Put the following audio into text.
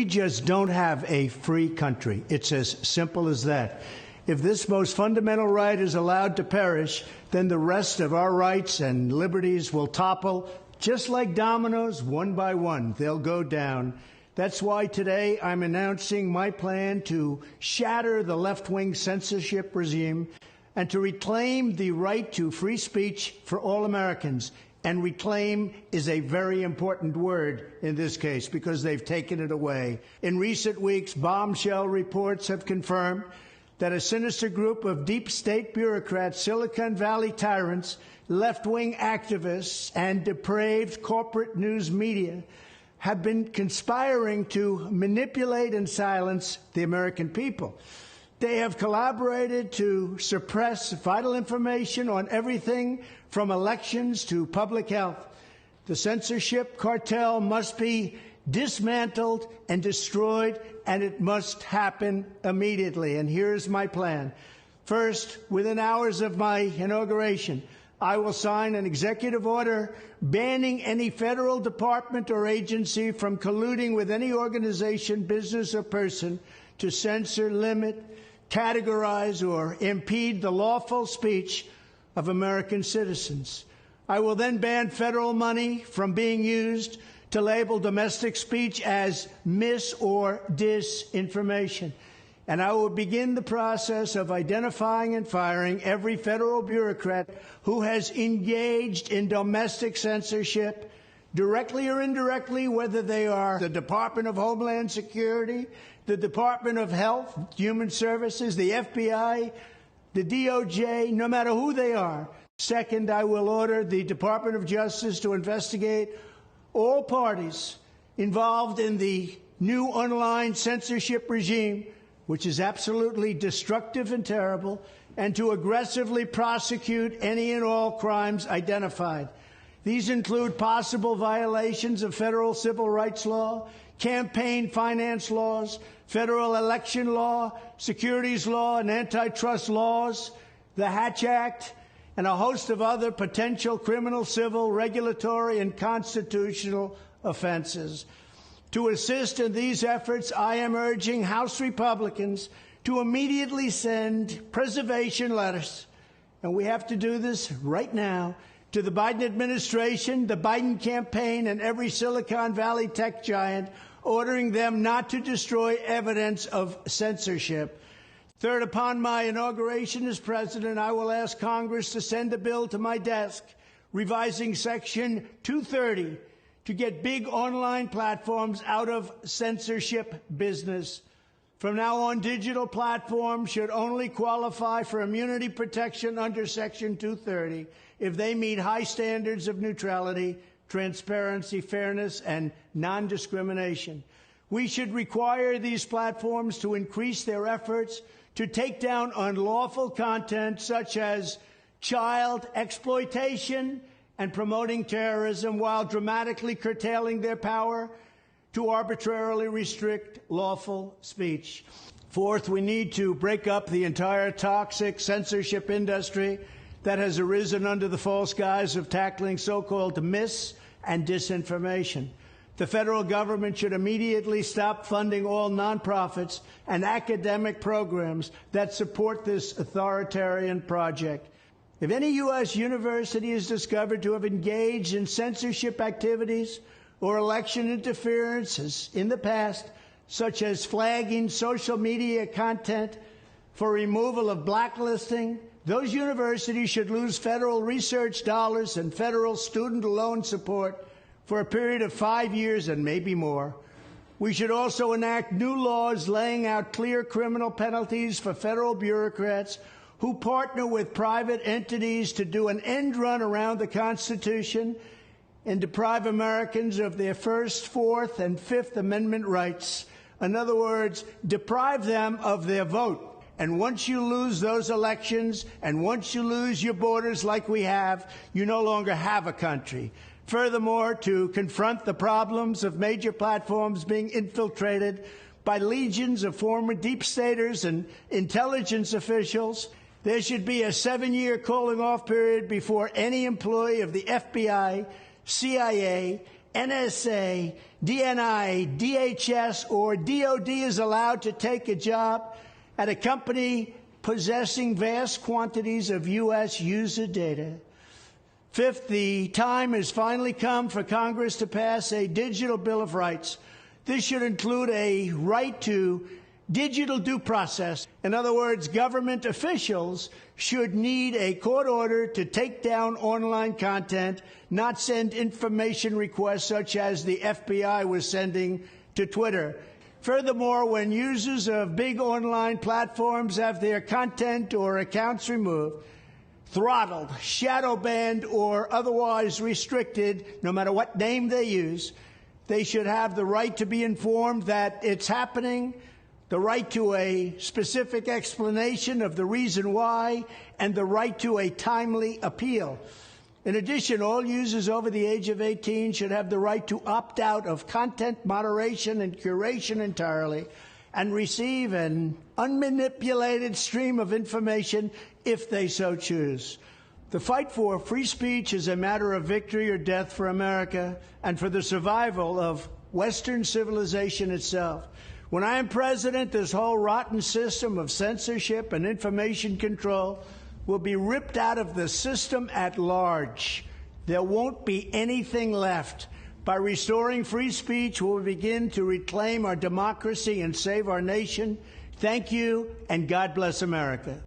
just don't have a free country. It's as simple as that. If this most fundamental right is allowed to perish, then the rest of our rights and liberties will topple, just like dominoes, one by one. They'll go down. That's why today I'm announcing my plan to shatter the left-wing censorship regime and to reclaim the right to free speech for all Americans. And reclaim is a very important word in this case because they've taken it away. In recent weeks, bombshell reports have confirmed that a sinister group of deep state bureaucrats, Silicon Valley tyrants, left-wing activists, and depraved corporate news media have been conspiring to manipulate and silence the American people. They have collaborated to suppress vital information on everything from elections to public health. The censorship cartel must be dismantled and destroyed, and it must happen immediately. And here's my plan. First, within hours of my inauguration, I will sign an executive order banning any federal department or agency from colluding with any organization, business, or person to censor, limit, categorize, or impede the lawful speech of American citizens. I will then ban federal money from being used to label domestic speech as mis- or disinformation. And I will begin the process of identifying and firing every federal bureaucrat who has engaged in domestic censorship, directly or indirectly, whether they are the Department of Homeland Security, the Department of Health, Human Services, the FBI, the DOJ, no matter who they are. Second, I will order the Department of Justice to investigate all parties involved in the new online censorship regime, which is absolutely destructive and terrible, and to aggressively prosecute any and all crimes identified. These include possible violations of federal civil rights law, campaign finance laws, federal election law, securities law, and antitrust laws, the Hatch Act, and a host of other potential criminal, civil, regulatory, and constitutional offenses. To assist in these efforts, I am urging House Republicans to immediately send preservation letters, and we have to do this right now, to the Biden administration, the Biden campaign, and every Silicon Valley tech giant, ordering them not to destroy evidence of censorship. Third, upon my inauguration as president, I will ask Congress to send a bill to my desk revising Section 230 to get big online platforms out of censorship business. From now on, digital platforms should only qualify for immunity protection under Section 230 if they meet high standards of neutrality, transparency, fairness, and non-discrimination. We should require these platforms to increase their efforts to take down unlawful content such as child exploitation and promoting terrorism, while dramatically curtailing their power to arbitrarily restrict lawful speech. Fourth, we need to break up the entire toxic censorship industry that has arisen under the false guise of tackling so-called mis- and disinformation. The federal government should immediately stop funding all nonprofits and academic programs that support this authoritarian project. If any U.S. university is discovered to have engaged in censorship activities or election interferences in the past, such as flagging social media content for removal of blacklisting, those universities should lose federal research dollars and federal student loan support for a period of 5 years and maybe more. We should also enact new laws laying out clear criminal penalties for federal bureaucrats who partner with private entities to do an end run around the Constitution and deprive Americans of their First, Fourth, and Fifth Amendment rights. In other words, deprive them of their vote. And once you lose those elections, and once you lose your borders like we have, you no longer have a country. Furthermore, to confront the problems of major platforms being infiltrated by legions of former deep staters and intelligence officials, there should be a 7-year cooling-off period before any employee of the FBI, CIA, NSA, DNI, DHS, or DOD is allowed to take a job at a company possessing vast quantities of U.S. user data. Fifth, the time has finally come for Congress to pass a digital Bill of Rights. This should include a right to digital due process. In other words, government officials should need a court order to take down online content, not send information requests such as the FBI was sending to Twitter. Furthermore, when users of big online platforms have their content or accounts removed, throttled, shadow banned, or otherwise restricted, no matter what name they use, they should have the right to be informed that it's happening, the right to a specific explanation of the reason why, and the right to a timely appeal. In addition, all users over the age of 18 should have the right to opt out of content moderation and curation entirely and receive an unmanipulated stream of information if they so choose. The fight for free speech is a matter of victory or death for America and for the survival of Western civilization itself. When I am president, this whole rotten system of censorship and information control will be ripped out of the system at large. There won't be anything left. By restoring free speech, we'll begin to reclaim our democracy and save our nation. Thank you, and God bless America.